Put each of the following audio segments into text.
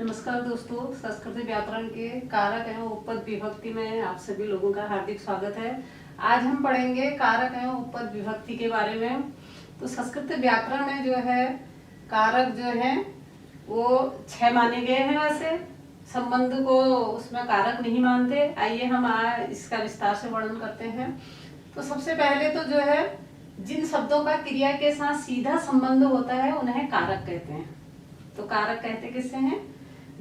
नमस्कार दोस्तों, संस्कृत व्याकरण के कारक एवं उपपद विभक्ति में आप सभी लोगों का हार्दिक स्वागत है। आज हम पढ़ेंगे कारक एवं उपपद विभक्ति के बारे में। तो संस्कृत व्याकरण में जो है कारक जो है वो 6 माने गए हैं। वैसे संबंध को उसमें कारक नहीं मानते। आइए हम आज इसका विस्तार से वर्णन करते हैं। तो सबसे पहले तो जो है जिन शब्दों का क्रिया के साथ सीधा संबंध होता है उन्हें कारक कहते हैं। तो कारक कहते किसे हैं?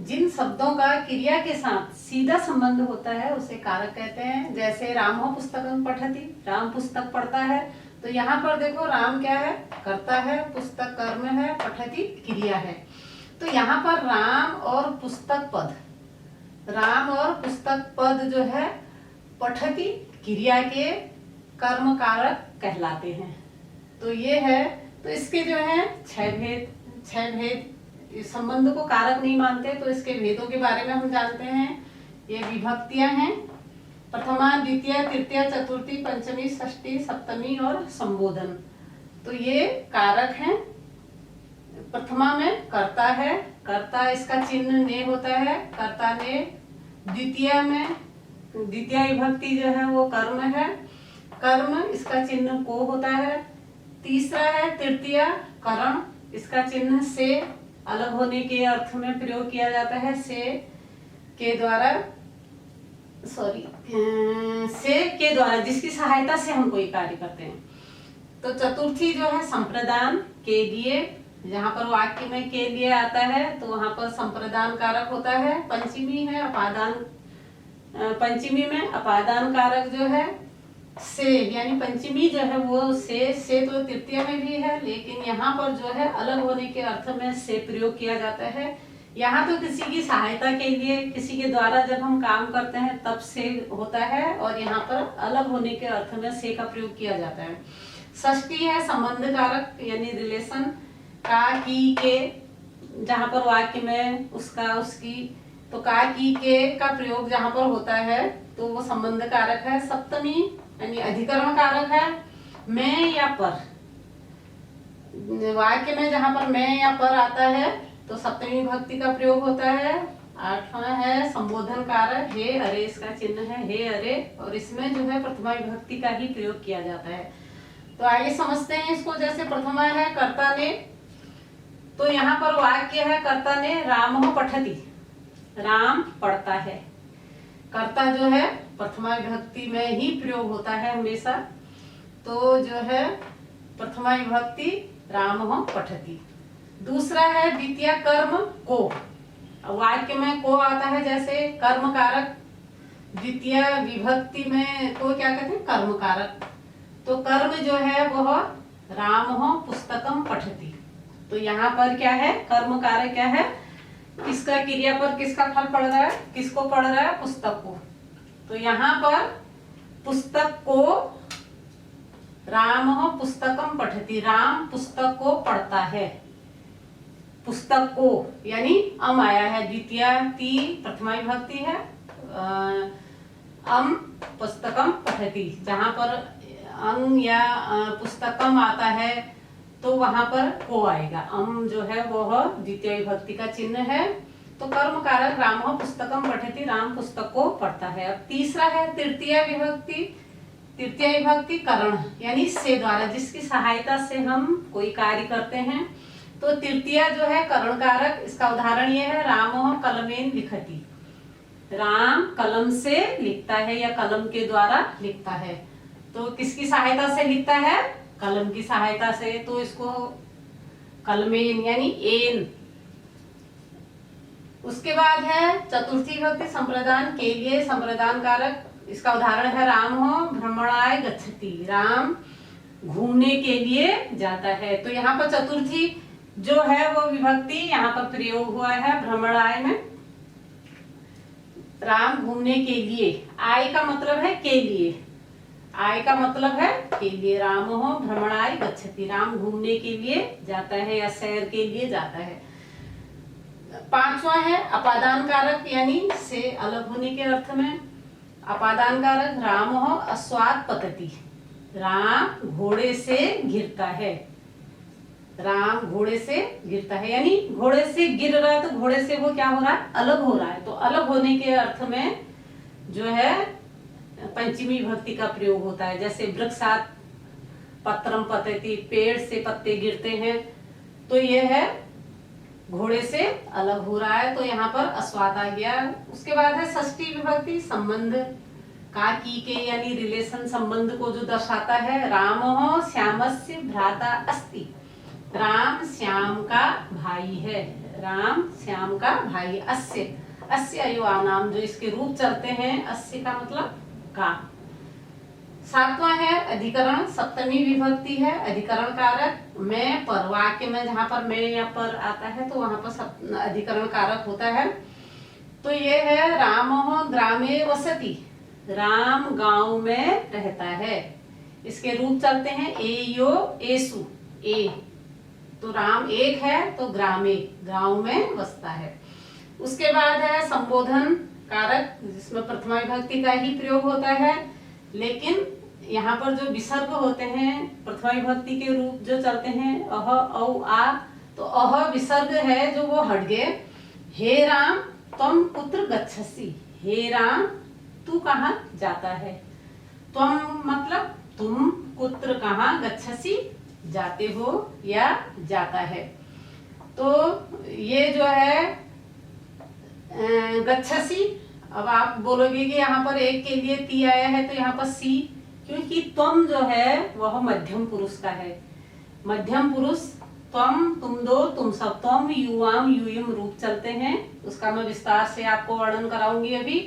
जिन शब्दों का क्रिया के साथ सीधा संबंध होता है उसे कारक कहते हैं। जैसे रामो पुस्तकं पठति, राम पुस्तक पढ़ता है। तो यहाँ पर देखो राम क्या है? कर्ता है, पुस्तक कर्म है, पठति क्रिया है। तो यहाँ पर राम और पुस्तक पद जो है पठति क्रिया के कर्म कारक कहलाते हैं। तो ये है। तो इसके जो है छह भेद इस संबंध को कारक नहीं मानते। तो इसके भेदों के बारे में हम जानते हैं। ये विभक्तियां हैं, प्रथमा, द्वितीय, तृतीय, चतुर्थी, पंचमी, षष्ठी, सप्तमी और संबोधन। तो ये कारक हैं। प्रथमा में कर्ता है, कर्ता इसका चिन्ह ने होता है, कर्ता ने। द्वितीय में द्वितीय विभक्ति जो है वो कर्म है, कर्म इसका चिन्ह को होता है। तीसरा है तृतीय करण, इसका चिन्ह से अलग होने के अर्थ में प्रयोग किया जाता है। से के द्वारा जिसकी सहायता से हम कोई कार्य करते हैं। तो चतुर्थी जो है संप्रदान के लिए, जहाँ पर वाक्य में के लिए आता है तो वहां पर संप्रदान कारक होता है। पंचमी है अपादान, पंचमी में अपादान कारक जो है से, यानी पंचमी जो है वो से तो तृतीय में भी है, लेकिन यहाँ पर जो है अलग होने के अर्थ में से प्रयोग किया जाता है। यहाँ तो किसी की सहायता के लिए, किसी के द्वारा जब हम काम करते हैं तब से होता है, और यहाँ पर अलग होने के अर्थ में से का प्रयोग किया जाता है। षष्ठी है संबंध कारक, यानी रिलेशन का की के, जहाँ पर वाक्य में उसका उसकी, तो का की के का प्रयोग जहाँ पर होता है तो वो संबंध कारक है। सप्तमी यानी अधिकरण कारक है। मैं या पर, वाक्य में जहाँ पर मैं या पर आता है तो सप्तमी विभक्ति का प्रयोग होता है। आठवां है संबोधन कारक, हे अरे इसका चिन्ह है, हे अरे, और इसमें जो है प्रथमा विभक्ति का ही प्रयोग किया जाता है। तो आइए समझते हैं इसको। जैसे प्रथमा है कर्ता ने, तो यहाँ पर वाक्य है कर्ता ने रामः पठति, राम पढ़ता है। कर्ता जो है प्रथमा विभक्ति में ही प्रयोग होता है हमेशा। तो जो है प्रथमा विभक्ति रामः पठति। दूसरा है द्वितीय कर्म को, वाक्य में को आता है जैसे कर्म कारक, द्वितीय विभक्ति में को क्या कहते हैं? कर्म कारक। तो कर्म जो है वह रामः पुस्तकं पठति। तो यहाँ पर क्या है? कर्म कारक क्या है? किसका क्रिया पर किसका फल पड़ रहा है? किसको पढ़ रहा है? पुस्तक को। तो यहाँ पर पुस्तक को रामः पुस्तकं पठति, राम पुस्तक को पढ़ता है। पुस्तक को यानी अम आया है, द्वितीय ती प्रथमा विभक्ति है, अम पुस्तकं पठति। जहाँ पर अम या पुस्तकम आता है तो वहां पर को आएगा। अम जो है वह द्वितीय विभक्ति का चिन्ह है। तो कर्म कारक रामः पुस्तकं पठति, राम पुस्तक को पढ़ता है। अब तीसरा है तृतीय विभक्ति, तृतीय विभक्ति करण, यानी से द्वारा, जिसकी सहायता से हम कोई कार्य करते हैं। तो तृतीय जो है करण कारक, इसका उदाहरण ये है रामः कलमेन लिखति, राम कलम से लिखता है या कलम के द्वारा लिखता है। तो किसकी सहायता से लिखता है? कलम की सहायता से। तो इसको कलमेन यानी एन। उसके बाद है चतुर्थी विभक्ति संप्रदान के लिए, संप्रदान कारक, इसका उदाहरण है रामः भ्रमणाय गच्छति, राम घूमने के लिए जाता है। तो यहाँ पर चतुर्थी जो है वो विभक्ति यहाँ पर प्रयोग हुआ है भ्रमणाय में, राम घूमने के लिए। आय का मतलब है के लिए, आय का मतलब है के लिए। रामः भ्रमणाय गच्छति, राम घूमने के लिए जाता है या सैर के लिए जाता है। पांचवा है अपादान कारक, यानी से अलग होने के अर्थ में। अपादान कारक रामः अश्वात् पतति, राम घोड़े से गिरता है। राम घोड़े से गिरता है, यानी घोड़े से गिर रहा है तो घोड़े से वो क्या हो रहा है, अलग हो रहा है। तो अलग होने के अर्थ में जो है पंचमी विभक्ति का प्रयोग होता है। जैसे वृक्षात पत्रम पतति, पेड़ से पत्ते गिरते हैं, तो ये है घोड़े से अलग हो रहा है, तो यहाँ पर अस्वाद आ गया। उसके बाद है षष्ठी विभक्ति, संबंध का की के, यानी रिलेशन, संबंध को जो दर्शाता है। रामो श्यामस्य भ्राता अस्ति, राम श्याम का भाई है, राम श्याम का भाई। अस्य, अस्य अयुआ नाम, जो इसके रूप चलते हैं, अस्य का मतलब का। सातवां है अधिकरण, सप्तमी विभक्ति है, अधिकरण कारक मैं पर, वाक्य में जहां पर मैं या पर आता है तो वहां पर अधिकरण कारक होता है। तो ये है रामो ग्रामे वसति, राम गांव में रहता है। इसके रूप चलते हैं एयो एसु, ए तो राम एक है तो ग्रामे, गांव में बसता है। उसके बाद है संबोधन कारक, जिसमें प्रथमा विभक्ति का ही प्रयोग होता है, लेकिन यहाँ पर जो विसर्ग होते हैं प्रथमा विभक्ति के रूप जो चलते हैं अह औ आ, तो अह विसर्ग है जो वो हट गए। हे राम त्वम कुत्र गच्छसि, हे राम तू कहाँ जाता है, त्वम मतलब तुम, कुत्र कहाँ, गच्छसि जाते हो या जाता है। तो ये जो है गच्छसि, अब आप बोलोगे कि यहाँ पर एक के लिए ती आया है तो यहाँ पर सी, क्योंकि त्वम जो है वह मध्यम पुरुष का है। मध्यम पुरुष त्वम, तुम दो, तुम सब, त्वम युवाम यूयम रूप चलते हैं, उसका मैं विस्तार से आपको वर्णन कराऊंगी अभी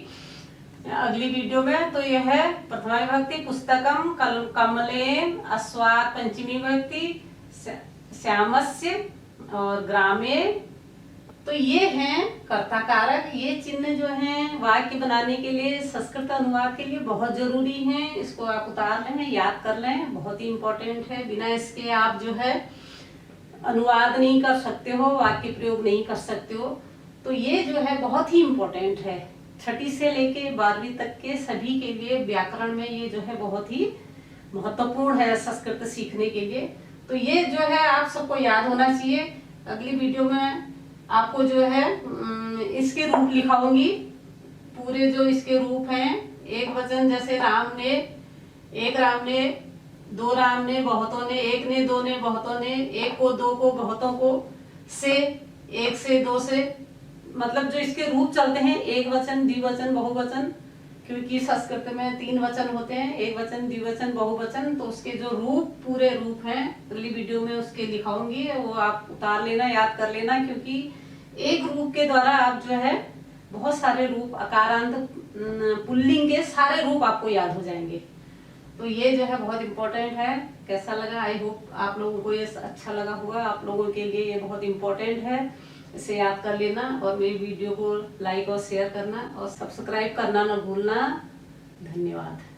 अगली वीडियो में। तो यह है प्रथमा विभक्ति, पुस्तकम कमलेन, अस्वाद पंचमी विभक्ति, श्यामस्य और ग्रामे। तो ये हैं कर्ता कारक। ये चिन्ह जो हैं वाक्य बनाने के लिए, संस्कृत अनुवाद के लिए बहुत जरूरी हैं। इसको आप उतार लें, याद कर लें, बहुत ही इंपॉर्टेंट है। बिना इसके आप जो है अनुवाद नहीं कर सकते हो, वाक्य प्रयोग नहीं कर सकते हो। तो ये जो है बहुत ही इंपॉर्टेंट है, छठी से लेके 12वीं तक के सभी के लिए व्याकरण में ये जो है बहुत ही महत्वपूर्ण है संस्कृत सीखने के लिए। तो ये जो है आप सबको याद होना चाहिए। अगली वीडियो में आपको जो है इसके रूप लिखाऊंगी, पूरे जो इसके रूप हैं। एक वचन जैसे राम ने, एक राम ने, दो राम ने, बहुतों ने, एक ने, दो ने, बहुतों ने, एक को, दो को, बहुतों को, से, एक से, दो से, मतलब जो इसके रूप चलते हैं एक वचन, द्विवचन, बहुवचन, क्योंकि संस्कृत में 3 वचन होते हैं, एक वचन, द्विवचन, बहुवचन। तो उसके जो रूप, पूरे रूप हैं, अगली वीडियो में उसके लिखाऊंगी, वो आप उतार लेना, याद कर लेना, क्योंकि एक रूप के द्वारा आप जो है बहुत सारे रूप, अकारांत, पुल्लिंग के सारे रूप आपको याद हो जाएंगे। तो ये जो है बहुत इंपॉर्टेंट है। कैसा लगा, आई होप आप लोगों को ये अच्छा लगा होगा। आप लोगों के लिए ये बहुत इंपॉर्टेंट है, इसे याद कर लेना और मेरी वीडियो को लाइक और शेयर करना और सब्सक्राइब करना ना भूलना। धन्यवाद।